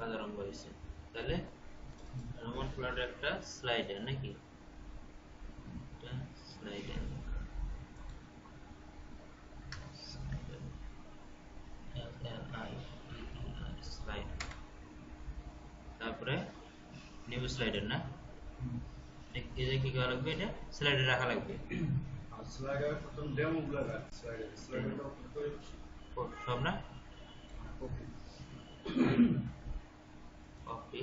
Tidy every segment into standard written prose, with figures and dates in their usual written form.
সাদা রঙ হয়েছে। তাহলে রোমান ফ্লোরের একটা স্লাইডার নাকি, একটা স্লাইডার স্লাইডার, তারপরে নিউ স্লাইডার না, এটা কি করা লাগবে, এটা স্লাইডার রাখা লাগবে। স্লাইডার প্রথম ডেমো গুলো রাখ, স্লাইডারটা ওপেন করে সব না ওকে কপি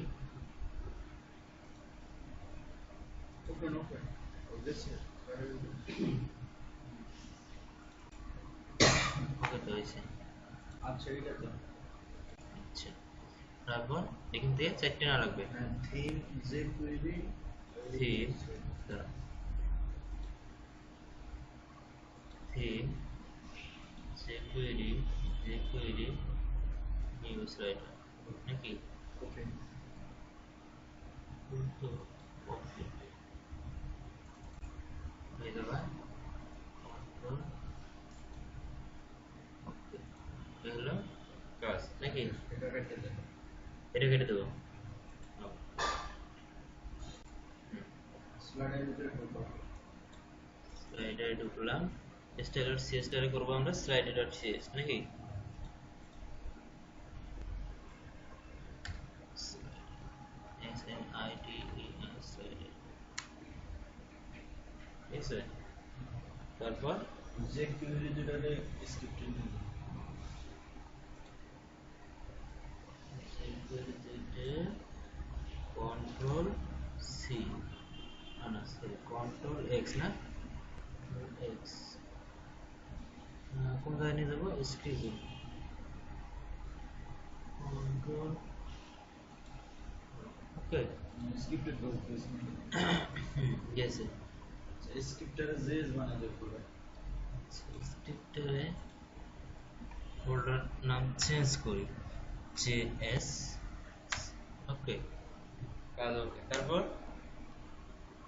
ওপেন ওপেন ওদেরছে ওকে তো হয়েছে। আচ্ছা এটা তো আচ্ছা, তারপর এখান থেকে চারটে না লাগবে, থিম যে query theme, theme jQuery new slider নাকি, ওকে কিন্তু ওকে হয়ে যাবে। ওকে হলো কাজ নাকি, এটা কেটে দেন, এটা কেটে দেবো। স্লাইডারের ভিতরে ঢোকো, স্লাইডারে ঢুকলাম, style.cs টারে করবো আমরা slider.cs নাকি, slider, ঠিক আছে। তারপর যে কুইরি যেটাতে স্ক্রিপ্টিং কন্ট্রোল সি, না সরি কন্ট্রোল এক্স না, এক্স কোন জায়গায় নিয়ে যাবো, স্ক্রিপ্টিং কন্ট্রোল ওকে স্ক্রিপ্টেড বলতে গেছে। স্ক্রিপ্টারে জেস বানাতে পুরো স্ক্রিপ্টরে ফোল্ডার নাম চেঞ্জ করি, js ওকে কাজ ওকে। তারপর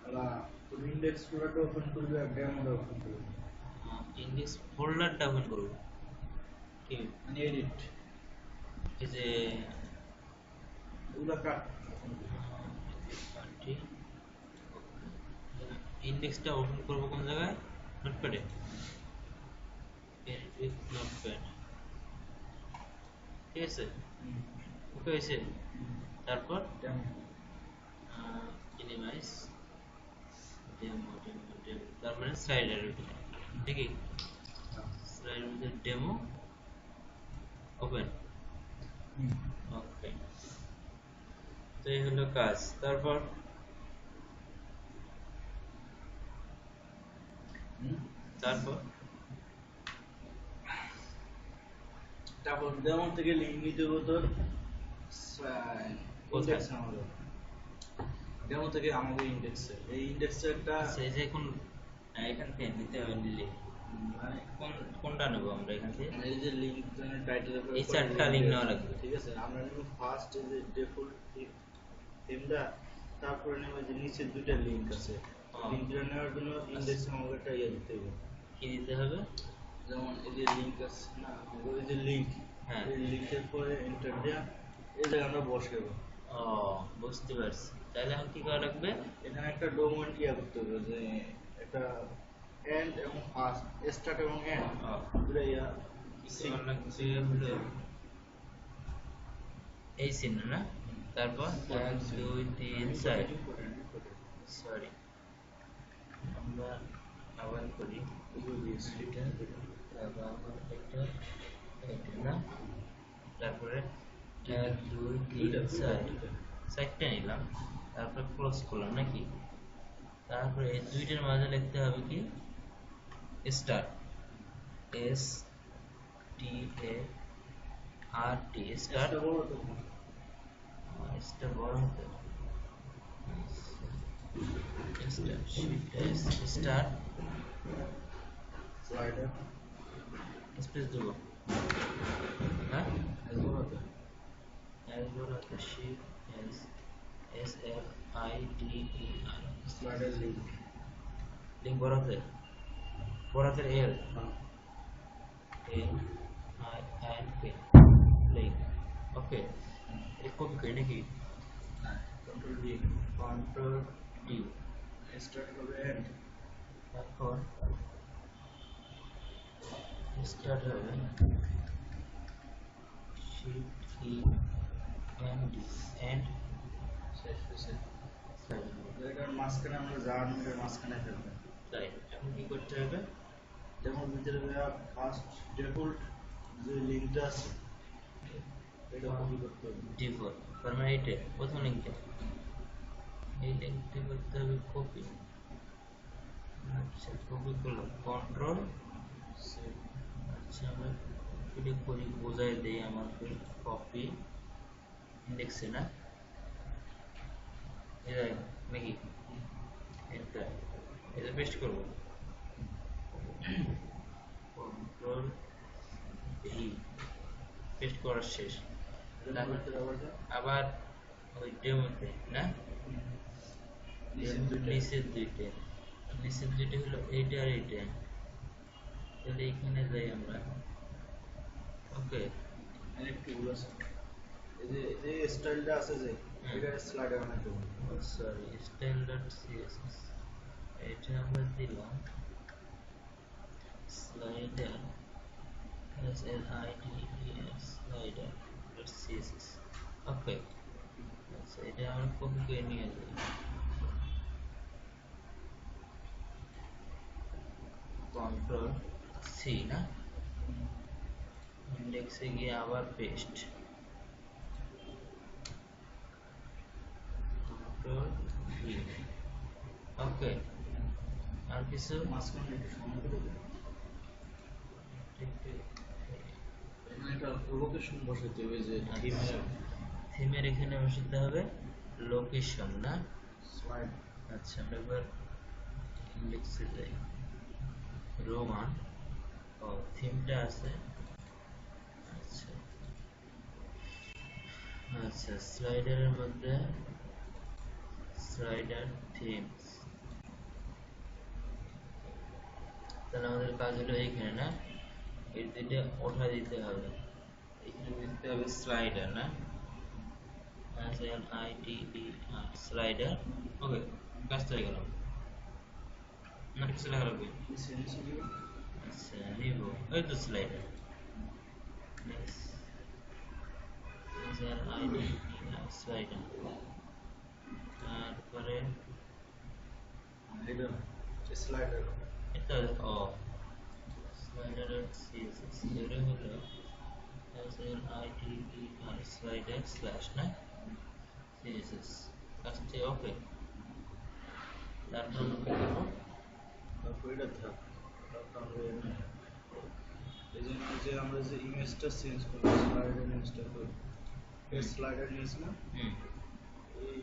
আলা তুমি ইন্ডেক্স ফোল্ডারটা ওপেন করবে আর ডেমোটা ওপেন করবে, ইন্ডেক্স ফোল্ডারটা ওপেন করব, কি মানে এডিট এই যে ওগুলা কাট ইন্ডেক্সটা ওপেন করব কোন জায়গায়, নোটপ্যাডে, এডিট নোটপ্যাড, ঠিক আছে ওকে হয়েছে। তারপর demo minimize demo demo demo, তারপরে স্লাইডার ঠিক আছে, স্লাইডার মধ্যে ডেমো ওপেন ওকে, তো এই হলো কাজ। তারপর তারপর তারপর ডেমো থেকে লিংক নিতে হবে তোর ইন্ডেক্স আমাদের ডেমো থেকে আমাদের ইন্ডেক্সে, এই ইন্ডেক্সে একটা সেই যে এখন এখান থেকে নিতে হবে, নিলে মানে কোনটা নেব আমরা এখান থেকে, এই যে লিংক টাইটেলের এই চারটা লিংক নেওয়া লাগবে, ঠিক আছে। আমরা নেব ফার্স্ট এই যে ডিফল্ট থিমটা, তারপরে নেব যে নিচে দুটো লিংক আছে, লিংকটা নেওয়ার জন্য ইন্ডেক্স আমাকে একটা ইয়ে দিতে হবে, কি দিতে হবে, যেমন এই যে লিংক আছে না, এই যে লিংক, হ্যাঁ এই লিংকের পরে এন্টার দেয়া এই জায়গায় আমরা বসাবো। ও বুঝতে পারছি, তাহলে এখন কি করা লাগবে, এখানে একটা ডোমেন ইয়া করতে হবে, যে একটা এন্ড এবং ফার্স্ট, স্টার্ট এবং এন্ড দুটো ইয়া কি করা লাগবে হলো এই চিহ্ন না, তারপর 1 2 3 4 সরি আমরা আবার করি এটা, তারপর এটা এটা না, তারপরে 1 2 3 4 চারটা নিলাম, তারপর ক্লোজ করলাম নাকি, তারপরে এই দুইটার মাঝে লিখতে হবে কি start, S T A R T start, এটা বড় হতে স্টার্ট স্লাইডার স্পেস দেবো, হ্যাঁ এলবোরাতে shift S S F I D E R, slider link link বড়াতে L A I N K link okay, copy করি নাকি control D, control D start হবে এন্ড, তারপর স্টার্ট হবে shift E end D end শেষ হয়েছে। Slide এটার মাঝখানে আমরা জার্ন এর মাঝখানে ফেলবো। রাইট এখন কি করতে হবে যেমন ভিতরে ফার্স্ট ডিফল্ট যে লিঙ্কটা আছে এটা কপি করতে হবে। ডিফল্ট তার মানে এইটা প্রথম লিঙ্কটা এই লিঙ্কটা করতে হবে কপি আচ্ছা কপি করলাম কন্ট্রোল সেভ, আচ্ছা আমরা কপি করি বোঝাই দেই আমাকে কপি ইন্ডেক্সে না এই নাকি এন্টার এটা পেস্ট করব কন্ট্রোল ভি পেস্ট করা শেষ তারপর আবার যা আবার ওই ডেমোতে না নিচের দুইটা নিচের দুইটা হলো এইটা আর এইটা তাহলে এখানে যাই আমরা ওকে একটু ভুল আছে। এই যে স্টাইলটা আছে যে এটা স্লাইডার বানাতে হবে। সরি style.css এটা আমরা দিলাম slider slider.css ওকে আচ্ছা এটা আমরা কপি করে নিয়ে যাই কন্ট্রোল সি না ইন্ডেক্সে গিয়ে আবার পেস্ট কন্ট্রোল ভি ওকে আর কিছু মাঝখানে একটু সময় করে দেবে। এখানে একটা লোকেশন বসাতে হবে যে থিমের থিমের এখানে বসাতে হবে লোকেশন না স্লাইড। আচ্ছা আমরা একবার ইন্ডেক্সে যাই রোমান ও থিমটা আছে আচ্ছা আচ্ছা স্লাইডারের মধ্যে স্লাইডার থিমস তাহলে আমাদের কাজ হলো এইখানে না এই দুইটা ওঠা দিতে হবে এখানে দিতে হবে স্লাইডার না স্লাইডার ওকে কাজটা হয়ে গেল না কিছু লেখা লাগবে আচ্ছা নিব ওই তো স্লাইডার স্লাইডার তারপরে এটা স্লাইডার এটা ও স্লাইডার সিএসএস এর হলো স্লাইডার স্ল্যাশ না সিএসএস কাজটি ওকে তারপর আমরা করব তারপর এটা থাক। তারপর আমরা এই যে আমরা যে ইমেজটা চেঞ্জ করব স্লাইডার ইমেজটা করি এই স্লাইডার নিস না এই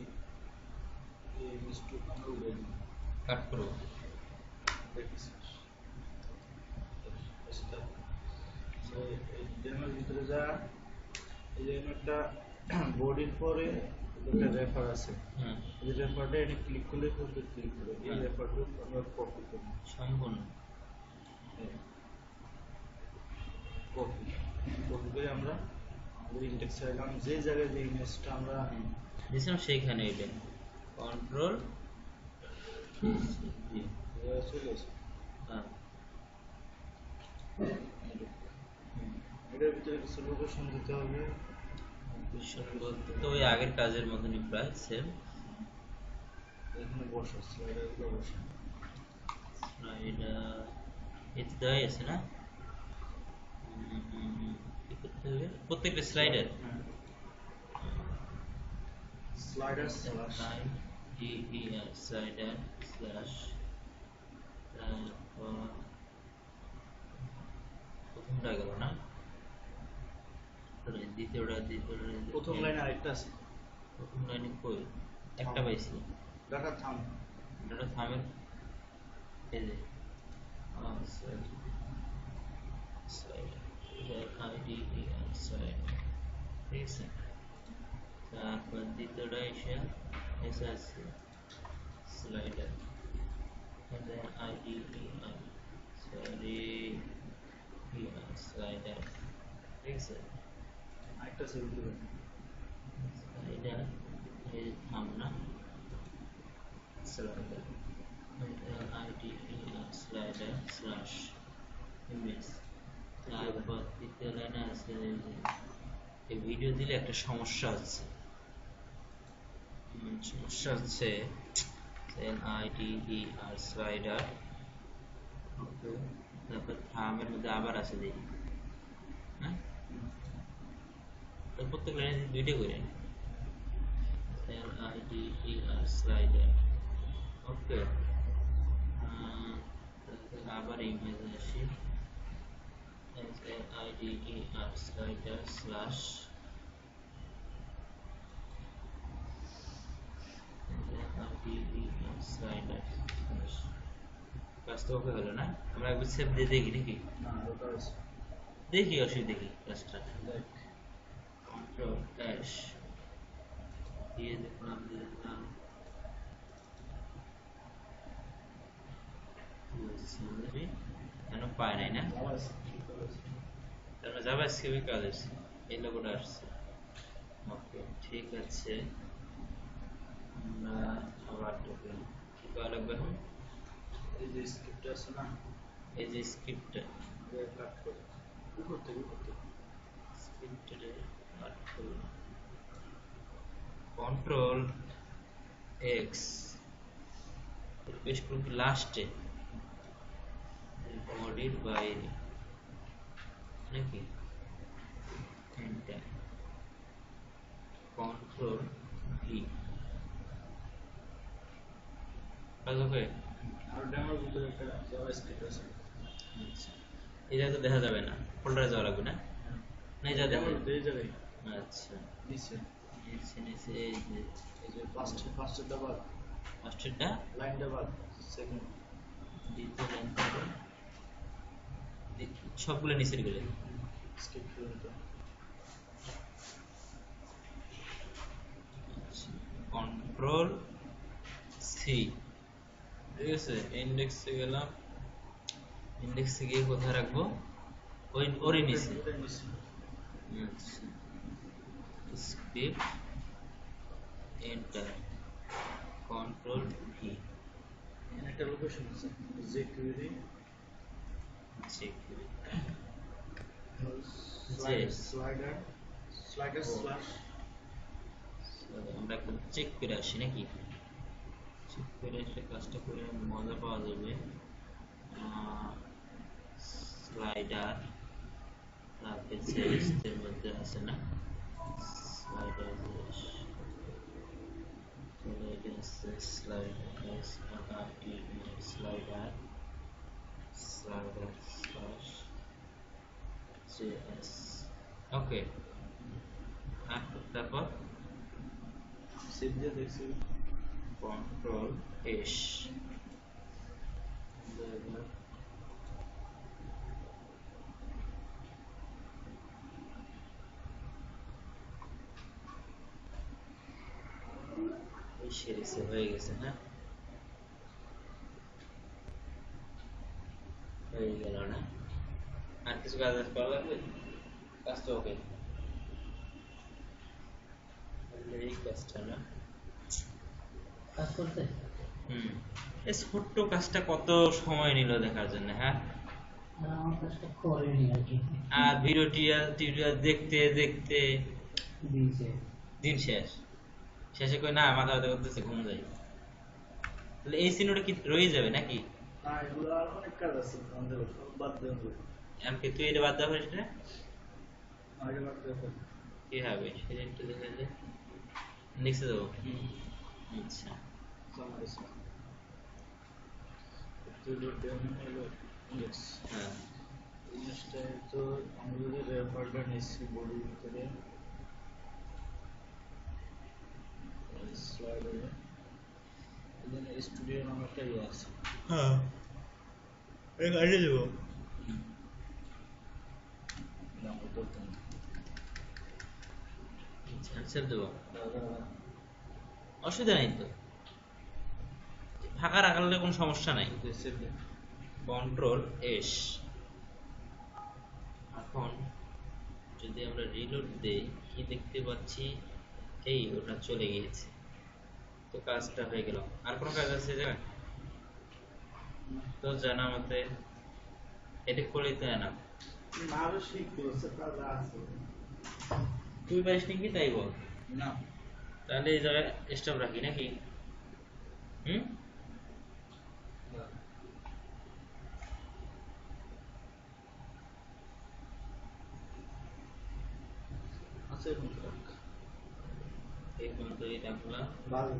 এই ইমেজটা আমরা উড়ে দিই কাট করব দেখিস সেটা এই ডেমোর ভিতরে যা এই যে একটা বডির পরে একটা রেফার আছে হ্যাঁ এই রেফারটা এটা ক্লিক করলে করতে ক্লিক করে এই রেফারটা আমরা কপি করব সম্পূর্ণ কপি কপি করে আমরা আমাদের ইন্ডেক্সে রাখলাম যে জায়গায় যে ইমেজটা আমরা দিছিলাম সেইখানে এটা কন্ট্রোল চলে আসে হ্যাঁ এটার ভিতরে কিছু লোকেশন দিতে হবে লোকেশন বলতে তো ওই আগের কাজের মতনই প্রায় সেম এখানে বসা স্লাইডারগুলো বসা স্লাইডার এতে দেওয়াই আছে না কি করতে হবে প্রত্যেকটা slider slider slash slider slash তারপর প্রথমটা গেল না দ্বিতীয়টা প্রথম লাইনে আরেকটা আছে প্রথম লাইনে কই একটা পাইছি ডাটা থাম এটা থামের এই যে ঠিক আছে তারপর দ্বিতীয়টা এসে এসে আছে স্লাইডার স্লাইডার ঠিক আছে আরেকটা আছে এটা এই আমরা স্লাইডার স্লাইডার স্ল্যাশ ইমেজ তারপর তৃতীয় লাইনে আছে এই ভিডিও দিলে একটা সমস্যা হচ্ছে স্লাইডার ওকে তারপর থামের মধ্যে আবার আছে দেখি হ্যাঁ প্রত্যেক লাইনে দুইটা করে স্লাইডার ওকে আবার ইমেজ আসি স্লাইডার স্ল্যাশ স্লাইডার কাজটা ওকে হলো না আমরা একবার সেভ দিয়ে দেখি নাকি দেখি অসুবিধা দেখি কাজটা কন্ট্রোল এস দিয়ে দেখলাম কেন পায় নাই না তারপরে জাভাস্ক্রিপ্ট কাজ আসছে এই লোগোটা আসছে ওকে ঠিক আছে আমরা আবার ঢুকলাম কি করা লাগবে এখন এই যে স্ক্রিপ্ট আছে না এই যে স্ক্রিপ্টটা কাট করে উপর থেকে স্ক্রিপ্টে কাট করব কন্ট্রোল এক্স পেস্ট করব লাস্টে বডির বাইরে নাকি এন্টার কন্ট্রোল ভি কাজ হবে আর ডেমোর ভিতরে একটা জাভাস্ক্রিপ্ট আছে আচ্ছা এটা তো দেখা যাবে না ফোল্ডারে যাওয়া লাগবে না না যা দেখা দিয়ে যাবে আচ্ছা নিচে নিচে এই যে ফার্স্টটা বাদ ফার্স্টটা লাইনটা বাদ সেকেন্ড দ্বিতীয় লাইন থেকে সবগুলো নিচের গুলো স্কিপ করে দাও কন্ট্রোল সি ঠিক আছে ইন্ডেক্সে গেলাম ইন্ডেক্সে গিয়ে কোথায় রাখবো ওই ওরই নিচে আচ্ছা স্ক্রিপ্ট এন্টার কন্ট্রোল ভি একটা লোকেশন আছে jQuery স্লাইডার স্ল্যাশ আমরা একদম চেক করে আসি নাকি চেক করে এসে কাজটা করে মজা পাওয়া যাবে স্লাইডার তারপরে এর মধ্যে আছে না স্লাইডার স্লাইডার slash js ওকে তারপর সেভ দিয়ে দেখছি কন্ট্রোল এস সেরেছে হয়ে গেছে হ্যাঁ হয়ে গেল না আর কিছু কাজ করা লাগবে কাজটা ওকে এই কাজটা না কাজ করতে এই ছোট্ট কাজটা কত সময় নিল দেখার জন্য হ্যাঁ আর আমার কাজটা করেনি আর কি আর ভিডিওটিয়া দেখতে দেখতে দিয়েছে দিন শেষে কই না মাথা ব্যথা করতেছে ঘুম যাই তাহলে এই সিনোটা কি রয়ে যাবে নাকি না এগুলো আর অনেক কাজ আছে আমাদের বাদ দেবো এমনকি তুই এটা বাদ দেওয়া হয়েছে আগে বাদ দেবো কি হবে সেটা একটু দেখে যে নিচে দেবো আচ্ছা হ্যাঁ জিনিসটা তো আমরা যদি রেফারটা নিচ্ছি বডির ভিতরে স্লাইডারে এখানে স্টুডিও নামে একটা ইয়ে আছে হ্যাঁ এই কাটে দেবো ডাউনলোড করতে হবে সেভ দেবো অসুবিধা নেই তো ফাঁকা রাখলে কোনো সমস্যা নাই কন্ট্রোল এস এখন যদি আমরা রিলোড দেই কি দেখতে পাচ্ছি এই ওটা চলে গিয়েছে, তো কাজটা হয়ে গেল। আর কোনো কাজ আছে জানেন? তো জানা মতে এটা করলেই তো এনাফ। না আরো শিখতে হচ্ছে, কাজ আছে। তুই পারিস নাকি তাই বল, না তাহলে এই জায়গায় স্টপ রাখি নাকি? হুম, আছে এখন এই পর্যন্ত এটা হলো ভালো